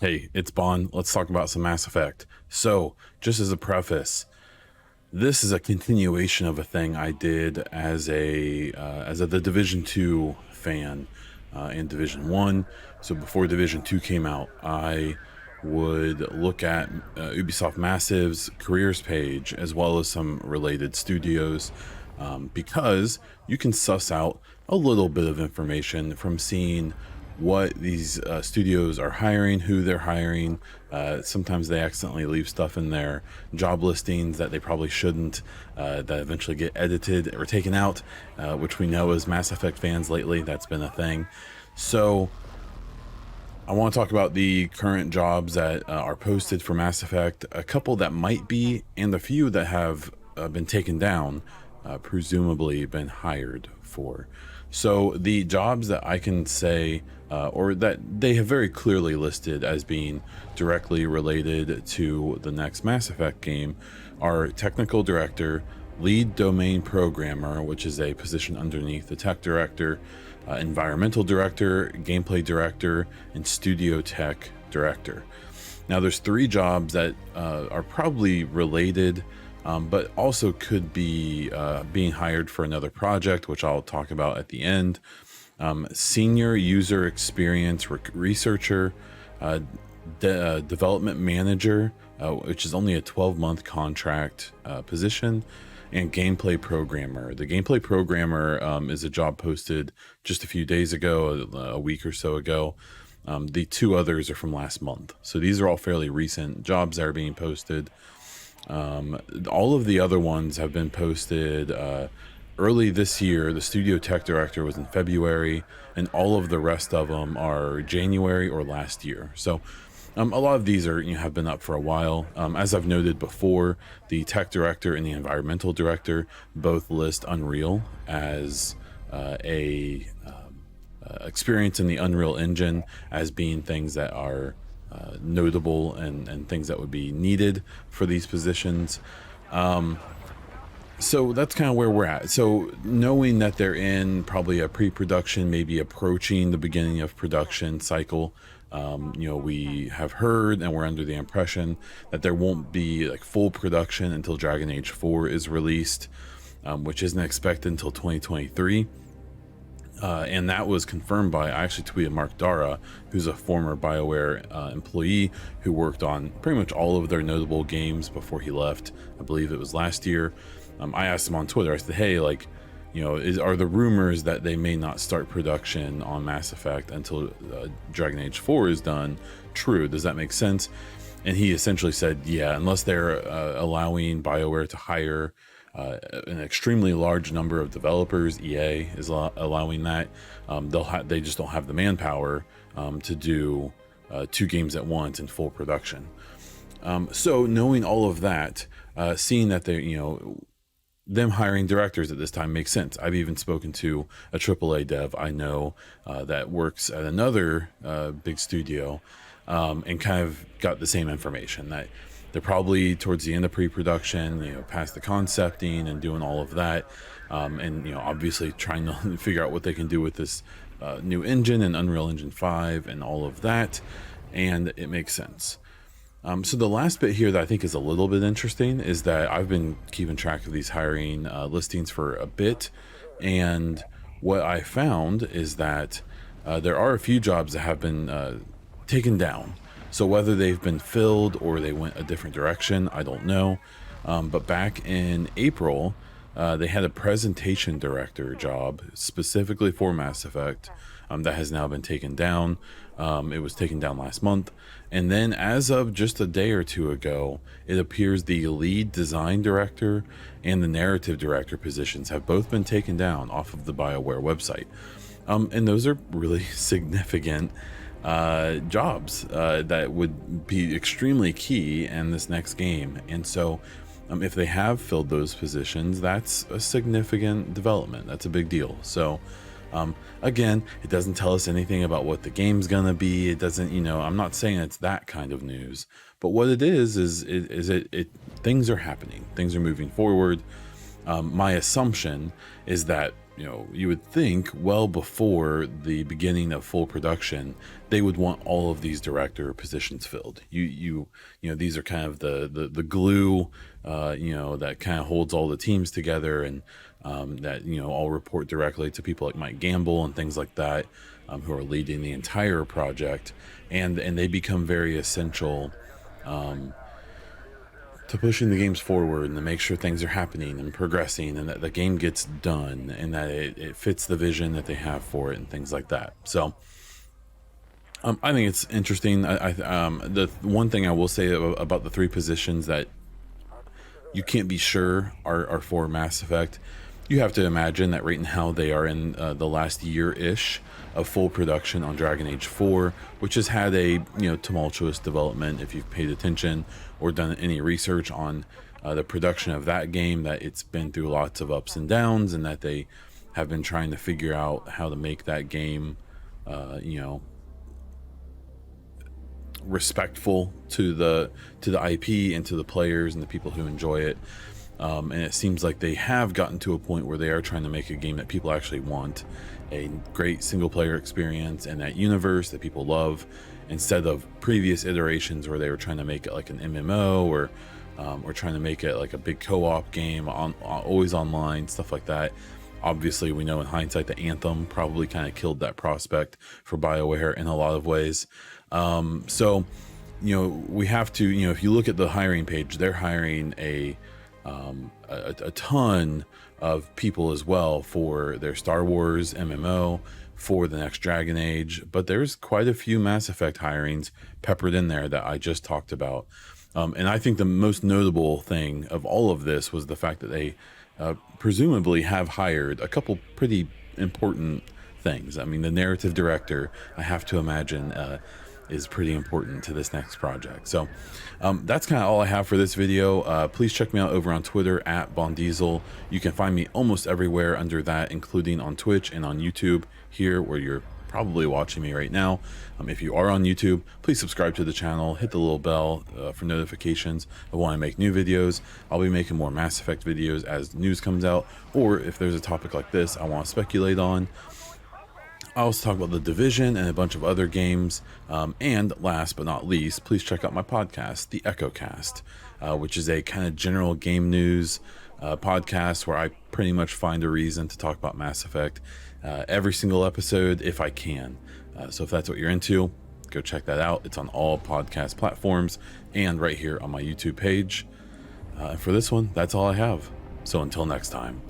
Hey, it's Bon. Let's talk about some Mass Effect. So, just as a preface, this is a continuation of a thing I did as a the Division 2 fan in Division 1. So before Division 2 came out, I would look at Ubisoft Massive's careers page as well as some related studios, because you can suss out a little bit of information from seeing what these studios are hiring, who they're hiring. Sometimes they accidentally leave stuff in their job listings that they probably shouldn't, that eventually get edited or taken out, which we know as Mass Effect fans lately, that's been a thing. So I want to talk about the current jobs that are posted for Mass Effect, a couple that might be, and a few that have been taken down, presumably been hired for. So the jobs that I can say, or that they have very clearly listed as being directly related to the next Mass Effect game, are technical director, lead domain programmer, which is a position underneath the tech director, environmental director, gameplay director, and studio tech director. Now, there's three jobs that are probably related, but also could be being hired for another project, which I'll talk about at the end. Senior user experience researcher, development manager, which is only a 12-month contract position, and gameplay programmer. The gameplay programmer is a job posted just a few days ago, a week or so ago. The two others are from last month. So these are all fairly recent jobs that are being posted. All of the other ones have been posted early this year. The studio tech director was in February, and all of the rest of them are January or last year. So a lot of these are have been up for a while. As I've noted before, the tech director and the environmental director both list Unreal as a experience in the Unreal Engine as being things that are notable and things that would be needed for these positions. So that's kind of where we're at. So knowing that they're in probably a pre-production, maybe approaching the beginning of production cycle, we have heard and we're under the impression that there won't be like full production until Dragon Age 4 is released, which isn't expected until 2023. And that was confirmed by, I actually tweeted Mark Dara, who's a former BioWare employee who worked on pretty much all of their notable games before he left. I believe it was last year. I asked him on Twitter, I said, hey, are the rumors that they may not start production on Mass Effect until Dragon Age 4 is done true? Does that make sense? And he essentially said, yeah, unless they're allowing BioWare to hire an extremely large number of developers, EA is allowing that. They just don't have the manpower to do two games at once in full production. So knowing all of that, seeing that they, them hiring directors at this time makes sense. I've even spoken to a AAA dev I know that works at another big studio, and kind of got the same information that they're probably towards the end of pre-production, past the concepting and doing all of that, and obviously trying to figure out what they can do with this new engine and Unreal Engine 5 and all of that, and it makes sense. So the last bit here that I think is a little bit interesting is that I've been keeping track of these hiring listings for a bit, and what I found is that there are a few jobs that have been taken down. So whether they've been filled or they went a different direction, I don't know. But back in April, they had a presentation director job specifically for Mass Effect that has now been taken down. It was taken down last month. And then as of just a day or two ago, it appears the lead design director and the narrative director positions have both been taken down off of the BioWare website. And those are really significant jobs that would be extremely key in this next game. And so if they have filled those positions, that's a significant development. That's a big deal. So again, it doesn't tell us anything about what the game's gonna be. It doesn't, I'm not saying it's that kind of news, but what it is things are happening. Things are moving forward. My assumption is that you would think well before the beginning of full production, they would want all of these director positions filled. These are kind of the glue, that kind of holds all the teams together, and that all report directly to people like Mike Gamble and things like that, who are leading the entire project, and they become very essential to pushing the games forward and to make sure things are happening and progressing, and that the game gets done, and that it fits the vision that they have for it and things like that. So I think it's interesting. The one thing I will say about the three positions that you can't be sure are for Mass Effect, you have to imagine that right now they are in the last year-ish of full production on Dragon Age 4, which has had a tumultuous development. If you've paid attention or done any research on the production of that game, that it's been through lots of ups and downs, and that they have been trying to figure out how to make that game respectful to the IP and to the players and the people who enjoy it. And it seems like they have gotten to a point where they are trying to make a game that people actually want, a great single player experience and that universe that people love, instead of previous iterations where they were trying to make it like an MMO, or trying to make it like a big co-op game always online, stuff like that. Obviously, we know in hindsight that Anthem probably kind of killed that prospect for BioWare in a lot of ways. So we have to, if you look at the hiring page, they're hiring a ton of people as well for their Star Wars MMO, for the next Dragon Age, but there's quite a few Mass Effect hirings peppered in there that I just talked about. And I think the most notable thing of all of this was the fact that they presumably have hired a couple pretty important things. I mean, the narrative director, I have to imagine, is pretty important to this next project. So that's kind of all I have for this video. Please check me out over on Twitter at Bondiesel. You can find me almost everywhere under that, including on Twitch and on YouTube here, where you're probably watching me right now. If you are on YouTube, please subscribe to the channel, hit the little bell for notifications of when I make new videos. I'll be making more Mass Effect videos as news comes out, or if there's a topic like this I want to speculate on. I also talk about The Division and a bunch of other games. And last but not least, please check out my podcast, The Echo Cast, which is a kind of general game news podcast where I pretty much find a reason to talk about Mass Effect every single episode if I can. So if that's what you're into, go check that out. It's on all podcast platforms and right here on my YouTube page. For this one, that's all I have. So until next time.